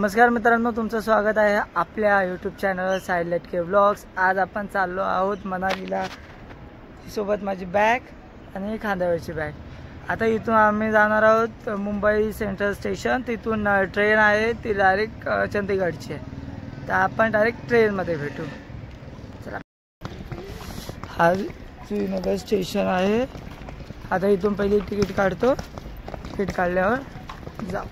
नमस्कार मित्रांनो, तुमचं स्वागत आहे आपल्या यूट्यूब चॅनल साइड लटके व्लॉग्स। आज आपण चाललो आहोत मनालीला। सोबत माझी बॅग आणि खांद्यावरची बॅग। आता इथून आम्ही जाणार आहोत मुंबई सेंट्रल स्टेशन। तिथून ट्रेन आहे, ती डायरेक्ट चंदीगडची आहे। तर आपण डायरेक्ट ट्रेनमध्ये भेटू। चला, हा श्रीनगर स्टेशन आहे। आता इथून पहिली तिकीट काढतो। तिकीट काढल्यावर जाऊ।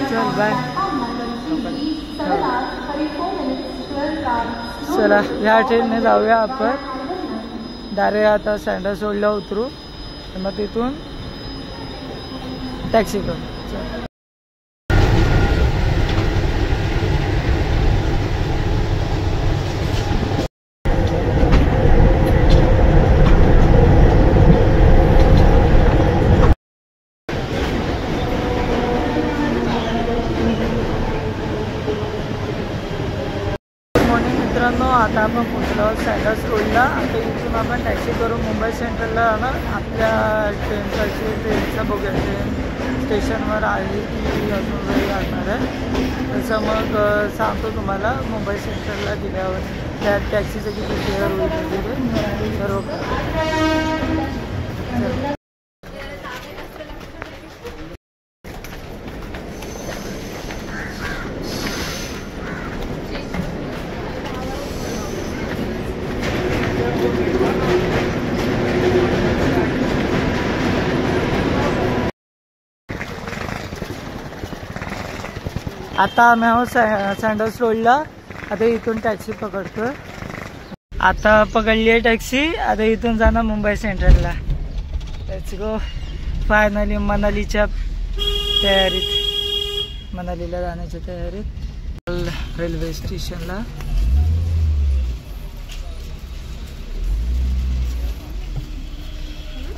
चल बाय। चला, ह्या ट्रेनने जाऊया आपण। डायरेक्ट आता सँडर्सवुडला उतरू, मग तिथून टॅक्सी करू। चल, मित्रांनो, आता आपण पोहोचलो आहोत सँडर्सवुडला। आता इथून आपण टॅक्सी करून मुंबई सेंट्रलला जाणार। आपल्या ट्रेनचा बघूया, ट्रेन स्टेशनवर आली की अजून वेळ लागणार आहे। तसं मग सांगतो तुम्हाला मुंबई सेंट्रलला गेल्यावर त्या टॅक्सीचं किती फेअर होईल वगैरे सर्व। आता आम्ही आहोत सँडर्सवुडला। आता इथून टॅक्सी पकडतो। आता पकडली आहे टॅक्सी। आता इथून जाणार मुंबई सेंट्रलला। Let's go. फायनली मनालीच्या तयारीत, मनालीला जाण्याच्या तयारीत रेल्वे स्टेशनला।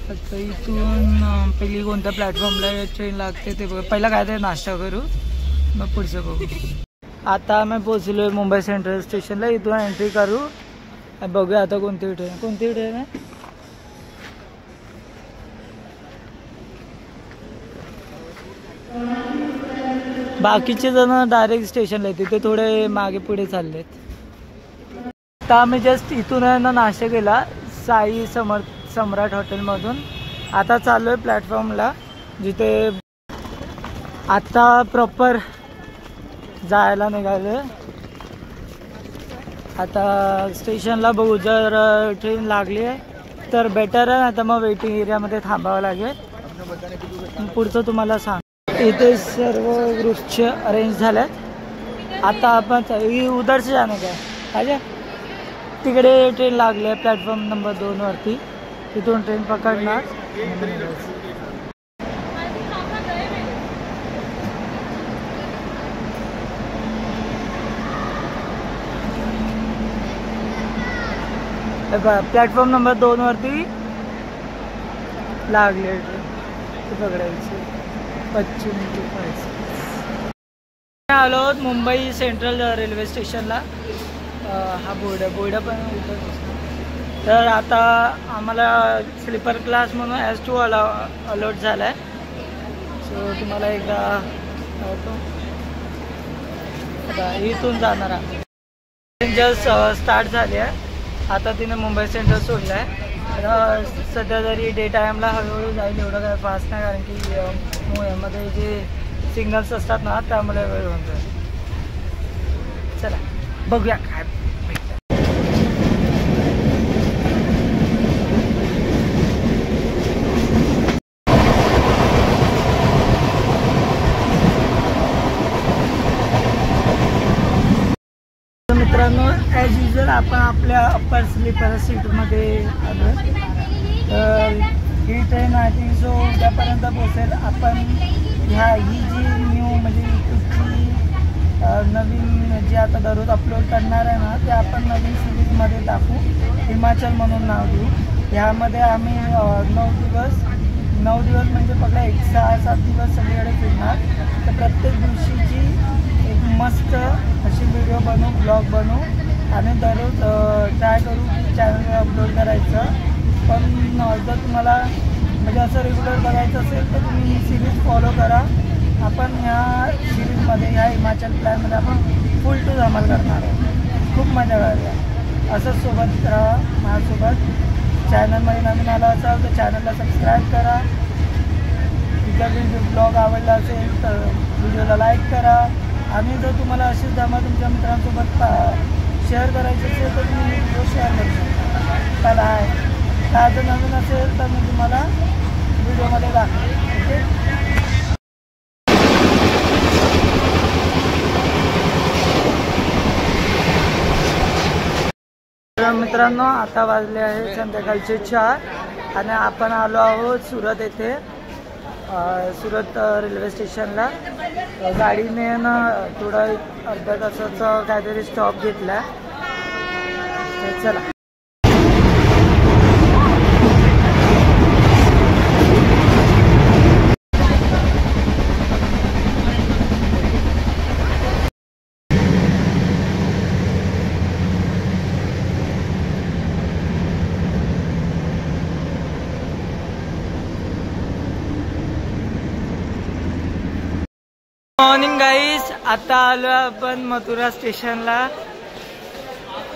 आता इथून पहिली कोणत्या प्लॅटफॉर्मला ट्रेन लागते ते बघ। पहिला काय ते नाश्ता करू, मग पुढचं बघू। आता आम्ही पोहोचलो आहे मुंबई सेंट्रल स्टेशनला। इथून एंट्री करू, बघूया आता कोणती ट्रेन आहे। बाकीचे जण डायरेक्ट स्टेशनला येते, ते थोडे मागे पुढे चाललेत। आता आम्ही जस्ट इथून आहे ना नाश्ता केला साई सम्राट हॉटेलमधून। आता चाललो आहे प्लॅटफॉर्मला, जिथे आता प्रॉपर जायला निघाले। आता स्टेशनला बघू, जर ट्रेन लागली आहे तर बेटर आहे, आता मग वेटिंग एरियामध्ये थांबावं लागेल। पुढचं तुम्हाला सांग। इथे सर्व ग्रुपचे अरेंज झाल्यात। आता आपण उधर से जाणे काय तिकडे ट्रेन लागली आहे प्लॅटफॉर्म नंबर 2 वरती। तिथून ट्रेन पकडणार। प्लॅटफॉर्म नंबर 2 वरती लागले ट्रेन, ती पकडायची। पश्चिम आलो मुंबई सेंट्रल रेल्वे स्टेशनला। हा बोर्ड पण उतर। तर आता आम्हाला स्लीपर क्लास म्हणून S2 अलॉट झाला आहे। सो तुम्हाला एकदा आता इथून जाणार आहे। ट्रेन जस्ट स्टार्ट झाली आहे। आता तिने मुंबई सेंट्रल सोडलं आहे। सध्या जरी डे टाईमला हळूहळू जाईल, एवढं काय फास्ट नाही, कारण की यामध्ये जे सिग्नल्स असतात ना त्यामुळे वेळ होऊन जाईल। चला बघूया काय मित्रांनो। ॲज युजल आपण आपल्या अप्पर स्लीपर सीटमध्ये आलो। तर ही ट्रेन आय थिंक सो उद्यापर्यंत पोहोचेल। आपण ही जी न्यू म्हणजे यूट्यूबची नवीन जी आता दररोज अपलोड करणार आहे ना, ते आपण नवीन सिरीजमध्ये टाकू। हिमाचल म्हणून नाव देऊ। ह्यामध्ये आम्ही 9 दिवस म्हणजे पकडा 6-7 दिवस सगळीकडे फिरणार। तर प्रत्येक दिवशीची एक मस्त अशी व्हिडिओ बनवू, ब्लॉग बनवू आणि दररोज ट्राय करू की चॅनलवर अपलोड करायचं। पण जर तुम्हाला म्हणजे असं रेग्युलर बघायचं असेल तर तुम्ही ही सिरीज फॉलो करा। आपण ह्या सिरीजमध्ये ह्या हिमाचल प्लॅनमध्ये आपण फुल टू धमाल करणार आहे. खूप मजा करूया. असंच सोबत राहा माझ्यासोबत. चॅनलमध्ये नवीन आला असाल तर चॅनलला सबस्क्राईब करा. तुमचा ब्लॉग आवडला असेल तर व्हिडिओला लाईक करा. आणि जर तुम्हाला अशीच धमाल तुमच्या मित्रांसोबत शेअर करायची असेल तर तुम्ही व्हिडिओ शेअर करू शकता. त्याला आहे का जर नवीन असेल तर मी तुम्हाला व्हिडिओमध्ये दाखवेन. ओके मित्रांनो, आता वाजले आहे संध्याकाळचे 4 आणि आपण आलो आहोत सुरत येथे. सुरत रेल्वे स्टेशनला गाडीने ना थोडा अर्ध्या तासाचा काहीतरी स्टॉप घेतला. चला मॉर्निंग गाईज. आता आलो आपण मथुरा स्टेशनला.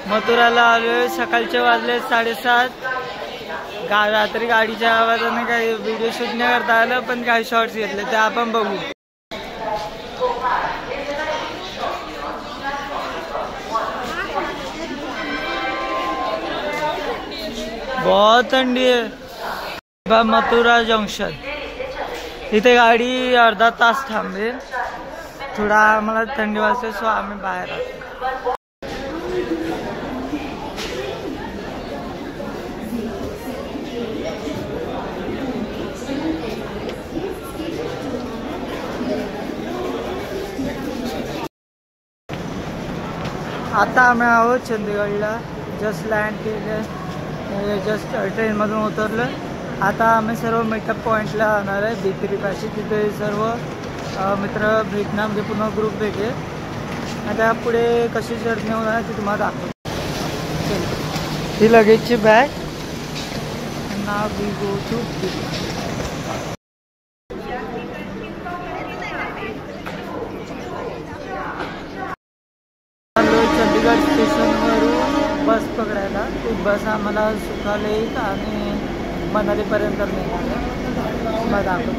मथुराला आलोय. सकाळचे वाजले 7:30. रात्री गाडीच्या आवाजाने काही व्हिडिओ शूट नाही करता आलं पण काही शॉर्ट्स घेतले ते आपण बघू. बहुत थंडी आहे. मथुरा जंक्शन इथे गाडी अर्धा तास थांबेल. थोडा आम्हाला थंडी वाजते सो आम्ही बाहेर आलो. आता आम्ही आहोत चंदीगडला. जस्ट लँड केलं. जस्ट ट्रेनमधून उतरलं. आता आम्ही सर्व मीटअप पॉईंटला जाणार आहे B3 पाशी. तिथे सर्व मित्र भेटणार म्हणजे पूर्ण ग्रुप भेटेल. आता पुढे कशी जर्नी होणार ती तुम्हाला दाखवतो. ही लगेजची बॅग. नाव वी गो टू चंदीगड स्टेशनवरून बस पकडायला. ती बस आम्हाला सुखाला येईल आणि मनालीपर्यंत नेणार. मला दाखवतो.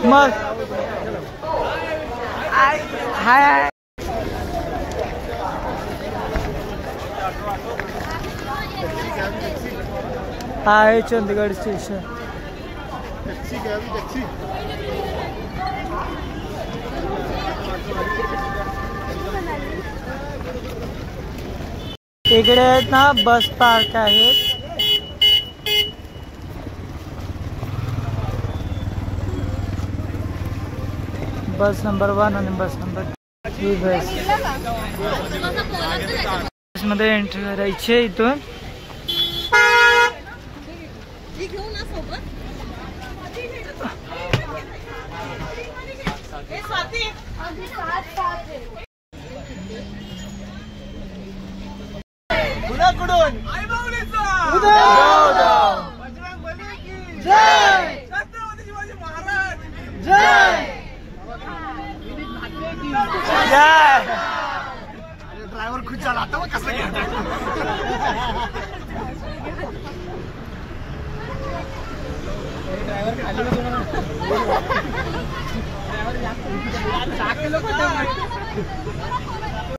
मग हाय हाय चंदीगड स्टेशन. इकडे आहेत ना बस पार्क आहेत. बस नंबर 1 आणि बस नंबर 2 बस मध्ये एंट्री करायची आहे. इथून ड्रायव्हर खुश झाला. आता मग कसं घ्या ड्रायव्हर खाली